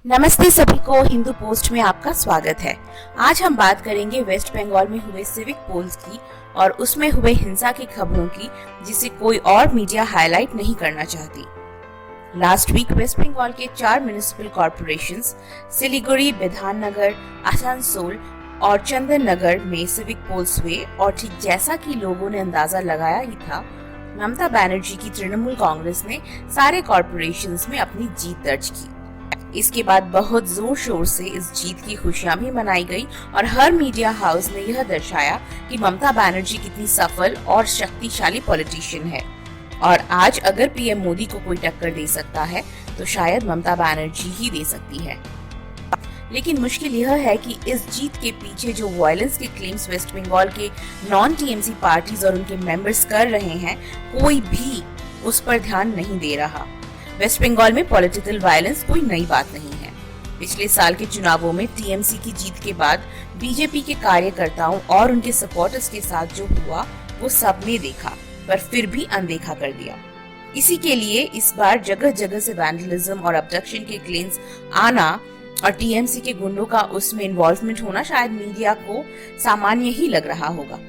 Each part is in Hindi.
नमस्ते सभी को, हिंदू पोस्ट में आपका स्वागत है। आज हम बात करेंगे वेस्ट बंगाल में हुए सिविक पोल्स की और उसमें हुए हिंसा की खबरों की, जिसे कोई और मीडिया हाईलाइट नहीं करना चाहती। लास्ट वीक वेस्ट बंगाल के 4 म्युनिसिपल कॉर्पोरेशंस सिलीगुड़ी, बिधाननगर, आसनसोल और चंदन नगर में सिविक पोल्स हुए और ठीक जैसा कि लोगों ने अंदाजा लगाया ही था, ममता बनर्जी की तृणमूल कांग्रेस ने सारे कॉर्पोरेशंस में अपनी जीत दर्ज की। इसके बाद बहुत जोर शोर से इस जीत की खुशियां भी मनाई गई और हर मीडिया हाउस ने यह दर्शाया कि ममता बनर्जी कितनी सफल और शक्तिशाली पॉलिटिशियन है और आज अगर पीएम मोदी को कोई टक्कर दे सकता है तो शायद ममता बनर्जी ही दे सकती है। लेकिन मुश्किल यह है कि इस जीत के पीछे जो वायलेंस के क्लेम्स वेस्ट बंगाल के नॉन टीएमसी पार्टीज और उनके मेंबर्स कर रहे हैं, कोई भी उस पर ध्यान नहीं दे रहा। वेस्ट बंगाल में पॉलिटिकल वायलेंस कोई नई बात नहीं है। पिछले साल के चुनावों में टीएमसी की जीत के बाद बीजेपी के कार्यकर्ताओं और उनके सपोर्टर्स के साथ जो हुआ वो सबने देखा, पर फिर भी अनदेखा कर दिया। इसी के लिए इस बार जगह जगह से वैंडलिज्म और अबडक्शन के क्लेम्स आना और टीएमसी के गुंडों का उसमें इन्वॉल्वमेंट होना शायद मीडिया को सामान्य ही लग रहा होगा।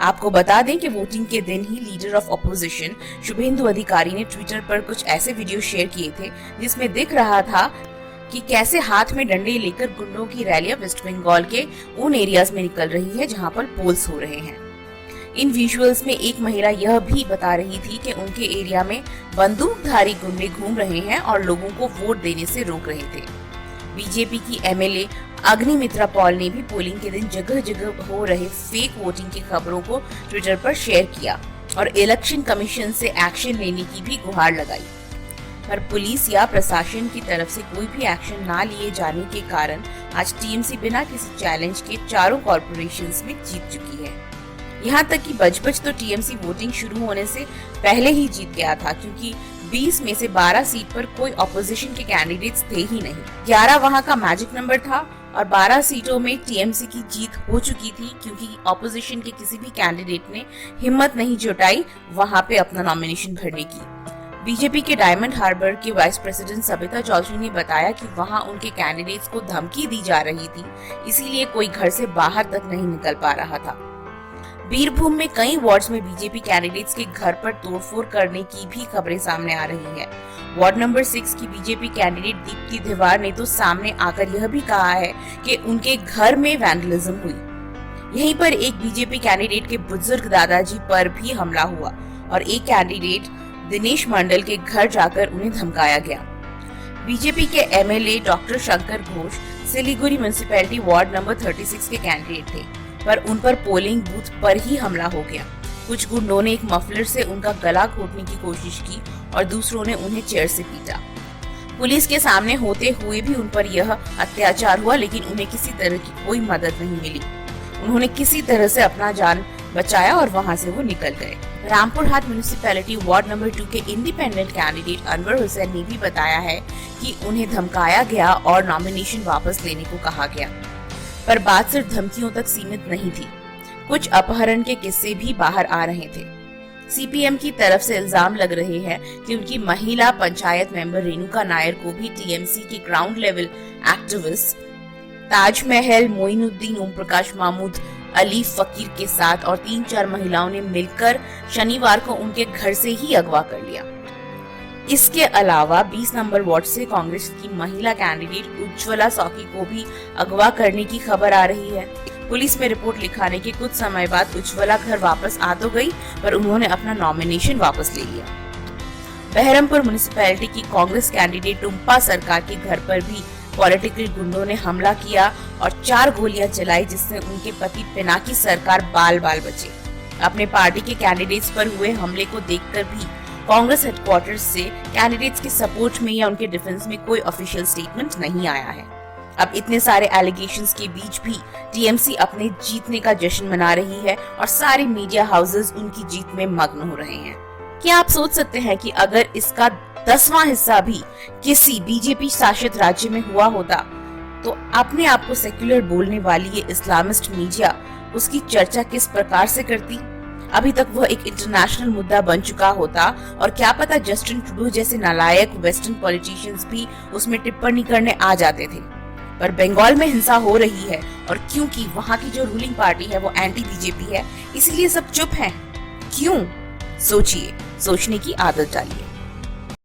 आपको बता दें कि वोटिंग के दिन ही लीडर ऑफ ऑपोजिशन शुभेंदु अधिकारी ने ट्विटर पर कुछ ऐसे वीडियो शेयर किए थे जिसमें दिख रहा था कि कैसे हाथ में डंडे लेकर गुंडों की रैलियां वेस्ट बंगाल के उन एरियाज में निकल रही है जहां पर पोल्स हो रहे हैं। इन विजुअल्स में एक महिला यह भी बता रही थी कि उनके एरिया में बंदूकधारी गुंडे घूम रहे हैं और लोगों को वोट देने से रोक रहे थे। बीजेपी की एमएलए अग्निमित्रा पॉल ने भी पोलिंग के दिन जगह जगह हो रहे फेक वोटिंग की खबरों को ट्विटर पर शेयर किया और इलेक्शन कमीशन से एक्शन लेने की भी गुहार लगाई, पर पुलिस या प्रशासन की तरफ से कोई भी एक्शन ना लिए जाने के कारण आज टीएमसी बिना किसी चैलेंज के चारों कॉर्पोरेशंस में जीत चुकी है। यहाँ तक कि बच तो टीएमसी वोटिंग शुरू होने से पहले ही जीत गया था, क्योंकि 20 में से 12 सीट पर कोई ऑपोजिशन के कैंडिडेट्स थे ही नहीं। 11 वहाँ का मैजिक नंबर था और 12 सीटों में टीएमसी की जीत हो चुकी थी, क्योंकि ऑपोजिशन के किसी भी कैंडिडेट ने हिम्मत नहीं जुटाई वहाँ पे अपना नॉमिनेशन भरने की। बीजेपी के डायमंड हार्बर के वाइस प्रेसिडेंट सबिता चौधरी ने बताया कि वहाँ उनके कैंडिडेट्स को धमकी दी जा रही थी, इसीलिए कोई घर से बाहर तक नहीं निकल पा रहा था। बीरभूम में कई वार्ड्स में बीजेपी कैंडिडेट्स के घर पर तोड़फोड़ करने की भी खबरें सामने आ रही हैं। वार्ड नंबर 6 की बीजेपी कैंडिडेट दीप्ति तिवारी ने तो सामने आकर यह भी कहा है कि उनके घर में वैंडलिज्म हुई। यहीं पर एक बीजेपी कैंडिडेट के बुजुर्ग दादाजी पर भी हमला हुआ और एक कैंडिडेट दिनेश मंडल के घर जाकर उन्हें धमकाया गया। बीजेपी के MLA doctor Shankar Ghosh Siliguri municipality ward number 36 के कैंडिडेट थे, पर उन पर पोलिंग बूथ पर ही हमला हो गया। कुछ गुंडों ने एक मफलर से उनका गला घोटने की कोशिश की और दूसरों ने उन्हें चेयर से पीटा। पुलिस के सामने होते हुए भी उन पर यह अत्याचार हुआ, लेकिन उन्हें किसी तरह की कोई मदद नहीं मिली। उन्होंने किसी तरह से अपना जान बचाया और वहां से वो निकल गए। रामपुर हाट म्युनिसिपैलिटी वार्ड नंबर 2 के इंडिपेंडेंट कैंडिडेट अनवर हुसैन ने भी बताया है कि उन्हें धमकाया गया और नॉमिनेशन वापस लेने को कहा गया, पर बात सिर्फ धमकियों तक सीमित नहीं थी। कुछ अपहरण के किस्से भी बाहर आ रहे थे। सीपीएम की तरफ से इल्जाम लग रहे हैं कि उनकी महिला पंचायत मेंबर रेणुका नायर को भी टीएमसी के ground level activist Tajmahal, Moinuddin, Om Prakash Mahmud, Ali Fakir के साथ और 3-4 महिलाओं ने मिलकर शनिवार को उनके घर से ही अगवा कर लिया। इसके अलावा 20 नंबर वार्ड से कांग्रेस की महिला कैंडिडेट उज्ज्वला सौकी को भी अगवा करने की खबर आ रही है। पुलिस में रिपोर्ट लिखाने के कुछ समय बाद उज्ज्वला घर वापस आ तो गई, पर उन्होंने अपना नॉमिनेशन वापस ले लिया। बहरमपुर म्युनिसिपैलिटी की कांग्रेस कैंडिडेट टुम्पा सरकार के घर पर भी पॉलिटिकल गुंडों ने हमला किया और 4 गोलियां चलाई, जिससे उनके पति पिनाकी सरकार बाल बाल बचे। अपने पार्टी के कैंडिडेट्स पर हुए हमले को देखकर भी कांग्रेस हेडक्वार्टर्स से कैंडिडेट्स के सपोर्ट में या उनके डिफेंस में कोई ऑफिशियल स्टेटमेंट नहीं आया है। अब इतने सारे एलिगेशंस के बीच भी टीएमसी अपने जीतने का जश्न मना रही है और सारे मीडिया हाउसेस उनकी जीत में मग्न हो रहे हैं। क्या आप सोच सकते हैं कि अगर इसका 10वां हिस्सा भी किसी बीजेपी शासित राज्य में हुआ होता तो अपने आप को सेक्युलर बोलने वाली ये इस्लामिस्ट मीडिया उसकी चर्चा किस प्रकार से करती? अभी तक वह एक इंटरनेशनल मुद्दा बन चुका होता और क्या पता जस्टिन ट्रूडो जैसे नालायक वेस्टर्न पॉलिटिशियंस भी उसमें टिप्पणी करने आ जाते थे। पर बंगाल में हिंसा हो रही है और क्योंकि वहाँ की जो रूलिंग पार्टी है वो एंटी बीजेपी है, इसलिए सब चुप हैं। क्यों? सोचिए, सोचने की आदत डालिए।